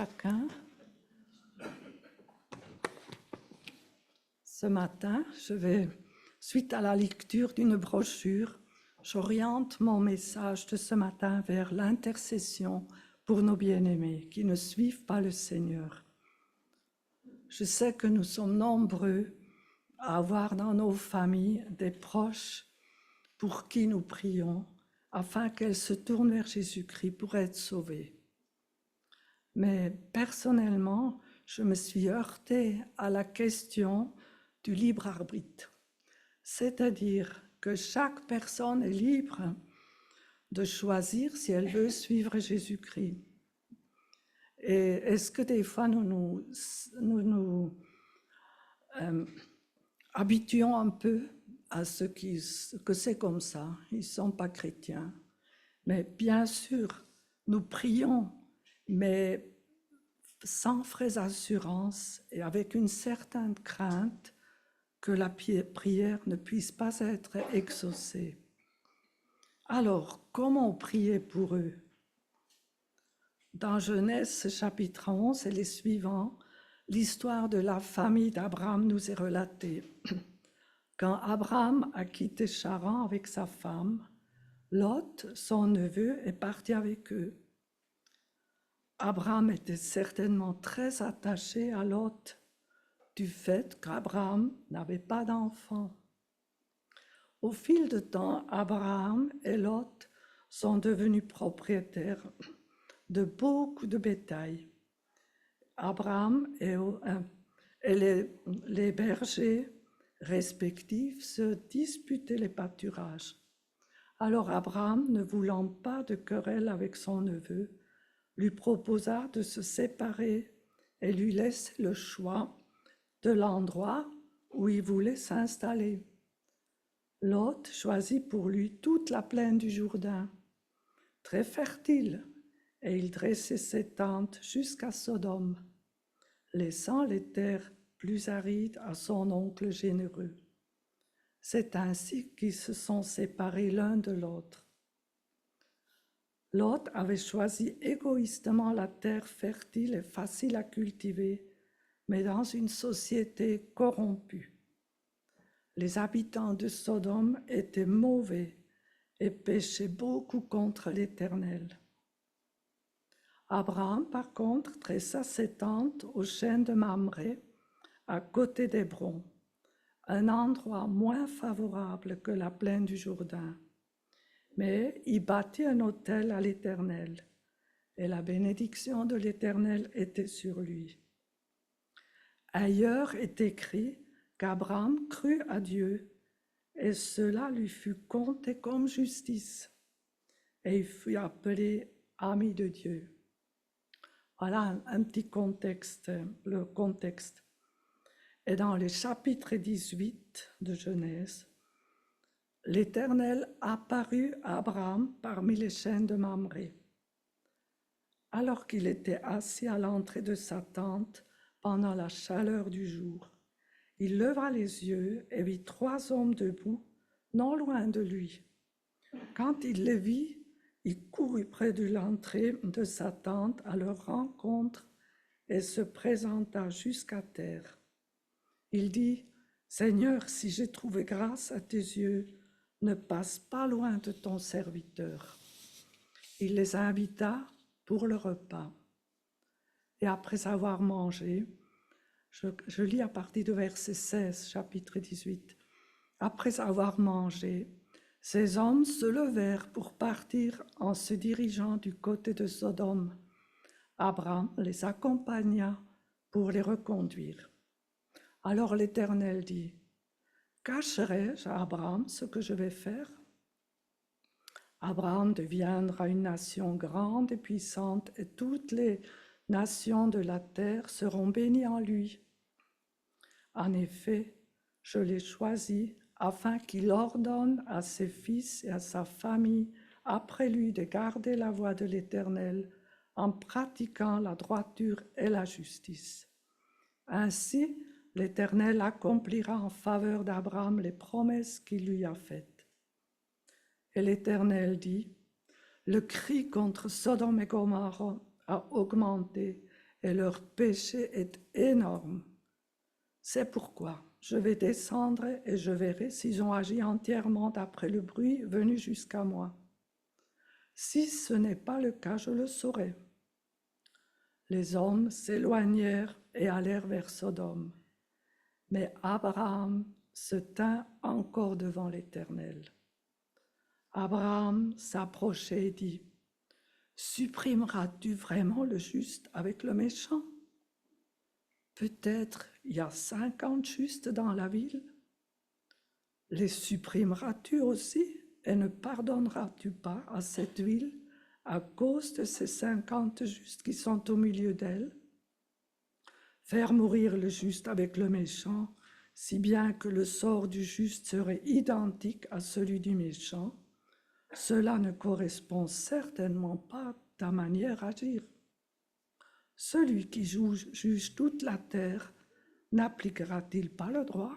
chacun. Ce matin, suite à la lecture d'une brochure, j'oriente mon message de ce matin vers l'intercession pour nos bien-aimés qui ne suivent pas le Seigneur. Je sais que nous sommes nombreux à avoir dans nos familles des proches pour qui nous prions afin qu'elles se tournent vers Jésus-Christ pour être sauvées. Mais personnellement, je me suis heurtée à la question du libre arbitre, c'est-à-dire que chaque personne est libre de choisir si elle veut suivre Jésus-Christ. Et est-ce que des fois nous habituons un peu à que c'est comme ça, ils ne sont pas chrétiens. Mais bien sûr, nous prions, mais sans vraie assurance et avec une certaine crainte que la prière ne puisse pas être exaucée. Alors, comment prier pour eux? Dans Genèse chapitre 11 et les suivants, l'histoire de la famille d'Abraham nous est relatée. Quand Abraham a quitté Charan avec sa femme, Lot, son neveu, est parti avec eux. Abraham était certainement très attaché à Lot du fait qu'Abraham n'avait pas d'enfant. Au fil du temps, Abraham et Lot sont devenus propriétaires de beaucoup de bétail. Abraham et les bergers respectifs se disputaient les pâturages. Alors Abraham, ne voulant pas de querelle avec son neveu, lui proposa de se séparer et lui laisser le choix de l'endroit où il voulait s'installer. Lot choisit pour lui toute la plaine du Jourdain, très fertile, et il dressait ses tentes jusqu'à Sodome, laissant les terres plus arides à son oncle généreux. C'est ainsi qu'ils se sont séparés l'un de l'autre. Lot avait choisi égoïstement la terre fertile et facile à cultiver, mais dans une société corrompue. Les habitants de Sodome étaient mauvais et péchaient beaucoup contre l'Éternel. Abraham, par contre, dressa ses tentes au chêne de Mamré, à côté d'Hébron, un endroit moins favorable que la plaine du Jourdain. Mais il bâtit un autel à l'Éternel, et la bénédiction de l'Éternel était sur lui. Ailleurs est écrit qu'Abraham crut à Dieu, et cela lui fut compté comme justice, et il fut appelé ami de Dieu. Voilà un petit contexte, le contexte. Et dans le chapitre 18 de Genèse, l'Éternel apparut à Abraham parmi les chênes de Mamré. Alors qu'il était assis à l'entrée de sa tente pendant la chaleur du jour, il leva les yeux et vit 3 hommes debout, non loin de lui. Quand il les vit, il courut près de l'entrée de sa tente à leur rencontre et se présenta jusqu'à terre. Il dit, « Seigneur, si j'ai trouvé grâce à tes yeux, ne passe pas loin de ton serviteur. » Il les invita pour le repas. Et après avoir mangé, je lis à partir de verset 16, chapitre 18. Après avoir mangé, ces hommes se levèrent pour partir en se dirigeant du côté de Sodome. Abraham les accompagna pour les reconduire. Alors l'Éternel dit, « Cacherai-je à Abraham ce que je vais faire? Abraham deviendra une nation grande et puissante, et toutes les nations de la terre seront bénies en lui. En effet, je l'ai choisi afin qu'il ordonne à ses fils et à sa famille après lui de garder la voie de l'Éternel en pratiquant la droiture et la justice. Ainsi, l'Éternel accomplira en faveur d'Abraham les promesses qu'il lui a faites. » Et l'Éternel dit, « Le cri contre Sodome et Gomorrhe a augmenté et leur péché est énorme. C'est pourquoi je vais descendre et je verrai s'ils ont agi entièrement d'après le bruit venu jusqu'à moi. Si ce n'est pas le cas, je le saurai. » Les hommes s'éloignèrent et allèrent vers Sodome. Mais Abraham se tint encore devant l'Éternel. Abraham s'approchait et dit, « Supprimeras-tu vraiment le juste avec le méchant? Peut-être il y a 50 justes dans la ville. Les supprimeras-tu aussi et ne pardonneras-tu pas à cette ville à cause de ces 50 justes qui sont au milieu d'elle? Faire mourir le juste avec le méchant, si bien que le sort du juste serait identique à celui du méchant, cela ne correspond certainement pas à ta manière d'agir. Celui qui juge toute la terre, n'appliquera-t-il pas le droit? »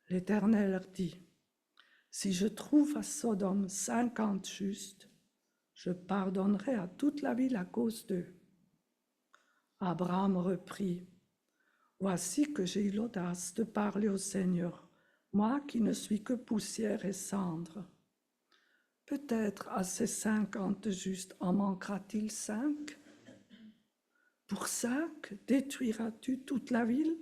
L'Éternel dit, « Si je trouve à Sodome 50 justes, je pardonnerai à toute la ville à cause d'eux. » Abraham reprit, « Voici que j'ai eu l'audace de parler au Seigneur, moi qui ne suis que poussière et cendre. Peut-être à ces 50 justes en manquera-t-il 5? Pour 5, détruiras-tu toute la ville? »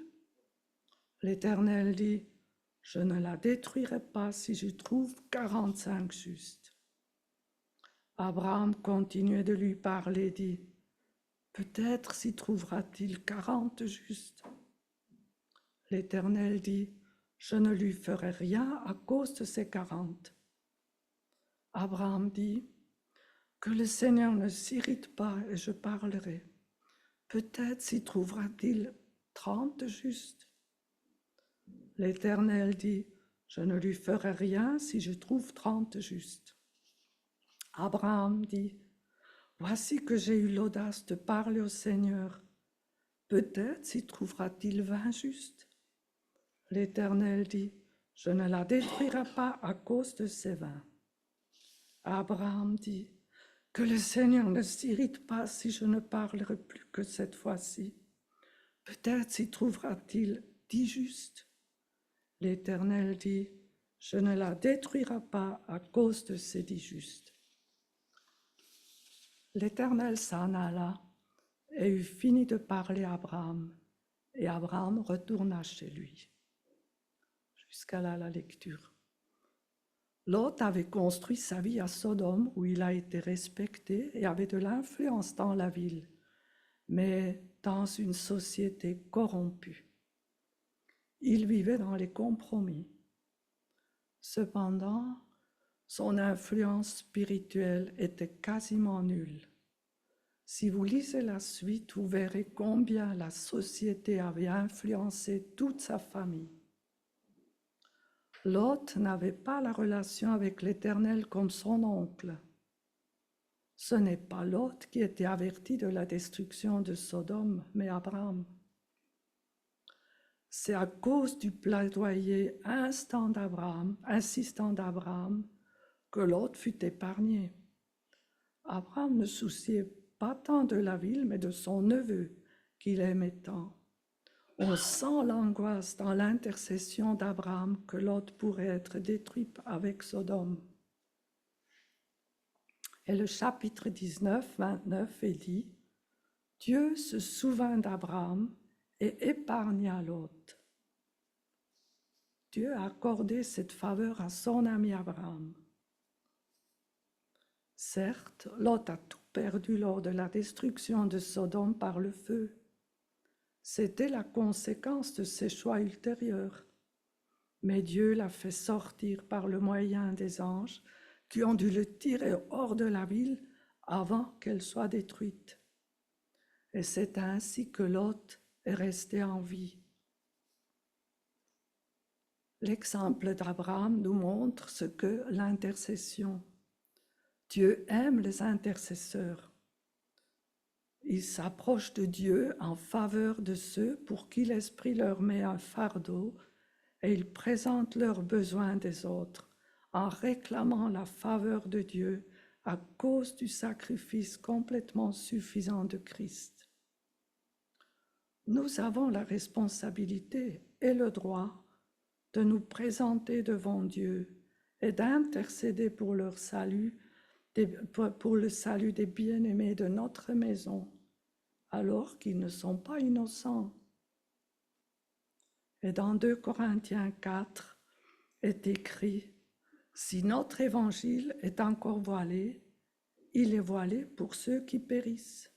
L'Éternel dit, « Je ne la détruirai pas si je trouve 45 justes. » Abraham continuait de lui parler, dit, « Peut-être s'y trouvera-t-il 40 justes. » L'Éternel dit, « Je ne lui ferai rien à cause de ces 40. » Abraham dit, « Que le Seigneur ne s'irrite pas et je parlerai. Peut-être s'y trouvera-t-il 30 justes. » L'Éternel dit, « Je ne lui ferai rien si je trouve 30 justes. » Abraham dit, « Voici que j'ai eu l'audace de parler au Seigneur. Peut-être s'y trouvera-t-il 20 justes. » L'Éternel dit, « Je ne la détruirai pas à cause de ces 20. » Abraham dit, « Que le Seigneur ne s'irrite pas si je ne parlerai plus que cette fois-ci. Peut-être s'y trouvera-t-il 10 justes. » L'Éternel dit, « Je ne la détruirai pas à cause de ces 10 justes. » L'Éternel s'en alla et eut fini de parler à Abraham, et Abraham retourna chez lui. Jusqu'à là la lecture. Lot avait construit sa vie à Sodome, où il a été respecté et avait de l'influence dans la ville, mais dans une société corrompue. Il vivait dans les compromis. Cependant, son influence spirituelle était quasiment nulle. Si vous lisez la suite, vous verrez combien la société avait influencé toute sa famille. Lot n'avait pas la relation avec l'Éternel comme son oncle. Ce n'est pas Lot qui était averti de la destruction de Sodome, mais Abraham. C'est à cause du plaidoyer insistant d'Abraham, que Lot fut épargné. Abraham ne souciait pas tant de la ville, mais de son neveu qu'il aimait tant. On sent l'angoisse dans l'intercession d'Abraham que Lot pourrait être détruit avec Sodome. Et le chapitre 19, 29 est dit, « Dieu se souvint d'Abraham et épargna Lot. » Dieu a accordé cette faveur à son ami Abraham. Certes, Lot a tout perdu lors de la destruction de Sodome par le feu. C'était la conséquence de ses choix ultérieurs. Mais Dieu l'a fait sortir par le moyen des anges qui ont dû le tirer hors de la ville avant qu'elle soit détruite. Et c'est ainsi que Lot est resté en vie. L'exemple d'Abraham nous montre ce que l'intercession. Dieu aime les intercesseurs. Il s'approche de Dieu en faveur de ceux pour qui l'Esprit leur met un fardeau et il présente leurs besoins des autres en réclamant la faveur de Dieu à cause du sacrifice complètement suffisant de Christ. nous avons la responsabilité et le droit de nous présenter devant Dieu et d'intercéder pour leur salut, pour le salut des bien-aimés de notre maison, alors qu'ils ne sont pas innocents. Et dans 2 Corinthiens 4 est écrit, « Si notre évangile est encore voilé, il est voilé pour ceux qui périssent,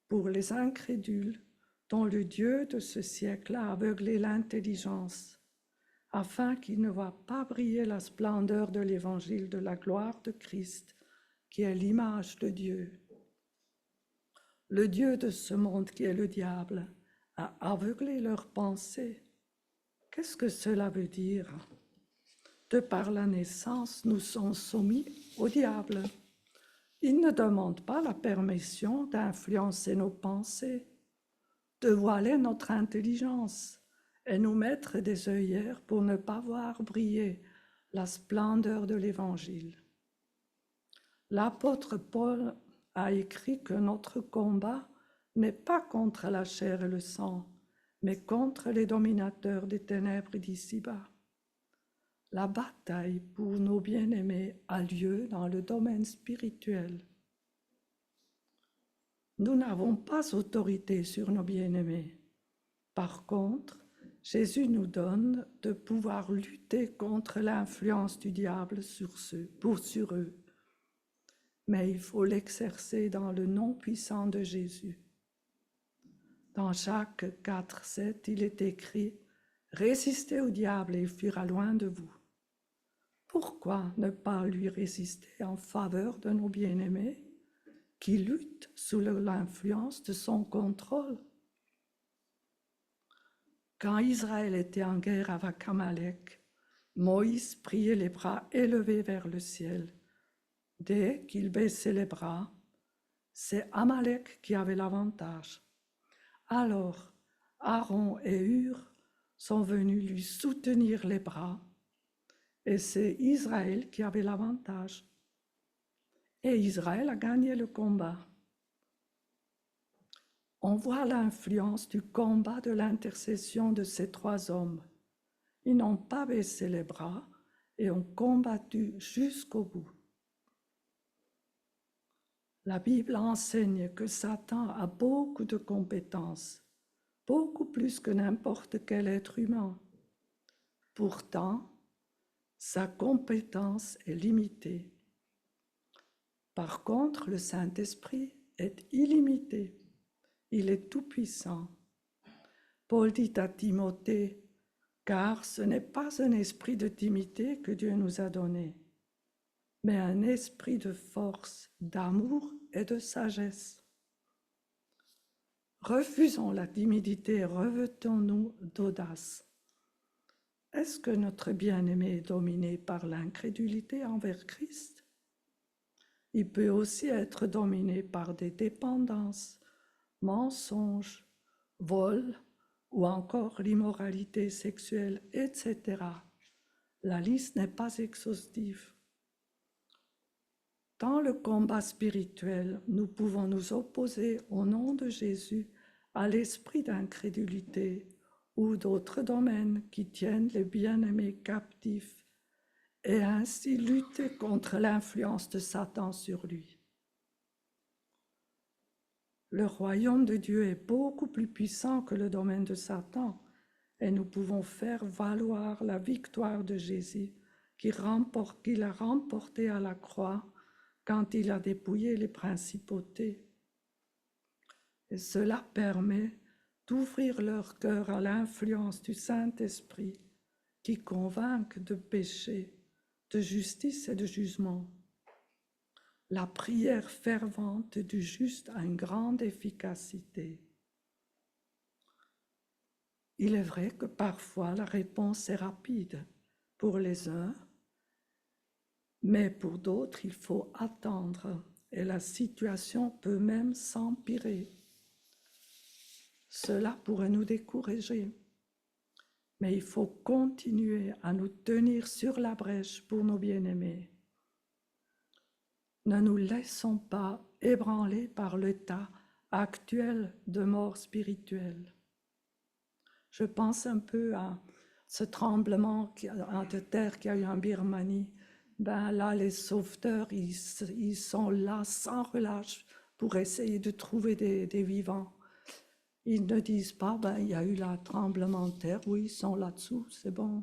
pour les incrédules, dont le Dieu de ce siècle a aveuglé l'intelligence, afin qu'ils ne voient pas briller la splendeur de l'évangile de la gloire de Christ, qui est l'image de Dieu. Le Dieu de ce monde, qui est le diable, a aveuglé leurs pensées. » Qu'est-ce que cela veut dire? De par la naissance, nous sommes soumis au diable. Il ne demande pas la permission d'influencer nos pensées, de voiler notre intelligence et nous mettre des œillères pour ne pas voir briller la splendeur de l'Évangile. L'apôtre Paul a écrit que notre combat n'est pas contre la chair et le sang, mais contre les dominateurs des ténèbres d'ici-bas. La bataille pour nos bien-aimés a lieu dans le domaine spirituel. Nous n'avons pas autorité sur nos bien-aimés. Par contre, Jésus nous donne de pouvoir lutter contre l'influence du diable sur eux. Mais il faut l'exercer dans le nom puissant de Jésus. Dans Jacques 4, 7, il est écrit « Résistez au diable et il fuira loin de vous ». Pourquoi ne pas lui résister en faveur de nos bien-aimés qui luttent sous l'influence de son contrôle? Quand Israël était en guerre avec Amalek, Moïse priait les bras élevés vers le ciel. Dès qu'il baissait les bras, c'est Amalek qui avait l'avantage. Alors, Aaron et Hur sont venus lui soutenir les bras, et c'est Israël qui avait l'avantage. Et Israël a gagné le combat. On voit l'influence du combat de l'intercession de ces trois hommes. Ils n'ont pas baissé les bras et ont combattu jusqu'au bout. La Bible enseigne que Satan a beaucoup de compétences, beaucoup plus que n'importe quel être humain. Pourtant, sa compétence est limitée. Par contre, le Saint-Esprit est illimité. Il est tout-puissant. Paul dit à Timothée, « Car ce n'est pas un esprit de timidité que Dieu nous a donné, mais un esprit de force, d'amour et de sagesse. » Refusons la timidité et revêtons-nous d'audace. Est-ce que notre bien-aimé est dominé par l'incrédulité envers Christ? Il peut aussi être dominé par des dépendances, mensonges, vols ou encore l'immoralité sexuelle, etc. La liste n'est pas exhaustive. Dans le combat spirituel, nous pouvons nous opposer au nom de Jésus à l'esprit d'incrédulité ou d'autres domaines qui tiennent les bien-aimés captifs et ainsi lutter contre l'influence de Satan sur lui. Le royaume de Dieu est beaucoup plus puissant que le domaine de Satan et nous pouvons faire valoir la victoire de Jésus qu'il a remportée à la croix quand il a dépouillé les principautés. Et cela permet d'ouvrir leur cœur à l'influence du Saint-Esprit qui convainc de péché, de justice et de jugement. La prière fervente du juste a une grande efficacité. Il est vrai que parfois la réponse est rapide pour les uns, mais pour d'autres, il faut attendre et la situation peut même s'empirer. Cela pourrait nous décourager, mais il faut continuer à nous tenir sur la brèche pour nos bien-aimés. Ne nous laissons pas ébranler par l'état actuel de mort spirituelle. Je pense un peu à ce tremblement de terre qu'il y a eu en Birmanie. Ben là, les sauveteurs, ils sont là sans relâche pour essayer de trouver des vivants. Ils ne disent pas, ben, il y a eu un tremblement de terre, oui, ils sont là-dessous, c'est bon,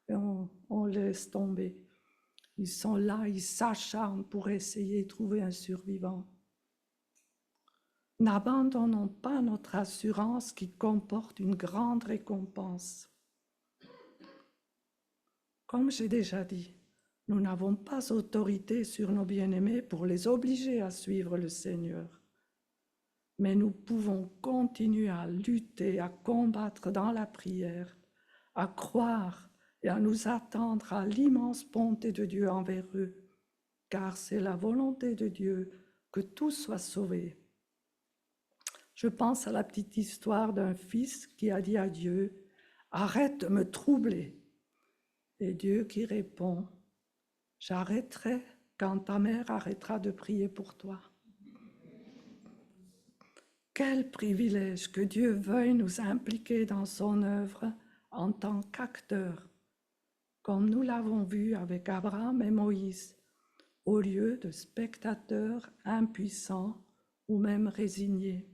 et on laisse tomber. Ils sont là, ils s'acharnent pour essayer de trouver un survivant. N'abandonnons pas notre assurance qui comporte une grande récompense. Comme j'ai déjà dit, nous n'avons pas autorité sur nos bien-aimés pour les obliger à suivre le Seigneur. Mais nous pouvons continuer à lutter, à combattre dans la prière, à croire et à nous attendre à l'immense bonté de Dieu envers eux, car c'est la volonté de Dieu que tous soient sauvés. Je pense à la petite histoire d'un fils qui a dit à Dieu, « Arrête de me troubler !» Et Dieu qui répond, « J'arrêterai quand ta mère arrêtera de prier pour toi. » Quel privilège que Dieu veuille nous impliquer dans son œuvre en tant qu'acteurs, comme nous l'avons vu avec Abraham et Moïse, au lieu de spectateurs impuissants ou même résignés.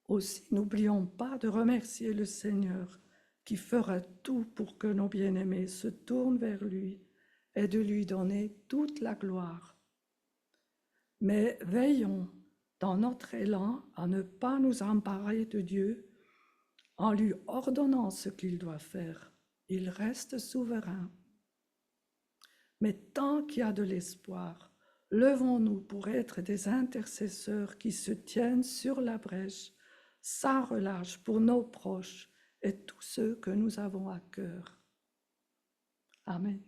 Aussi, n'oublions pas de remercier le Seigneur qui fera tout pour que nos bien-aimés se tournent vers lui et de lui donner toute la gloire. Mais veillons dans notre élan à ne pas nous emparer de Dieu en lui ordonnant ce qu'il doit faire. Il reste souverain. Mais tant qu'il y a de l'espoir, levons-nous pour être des intercesseurs qui se tiennent sur la brèche sans relâche pour nos proches et tous ceux que nous avons à cœur. Amen.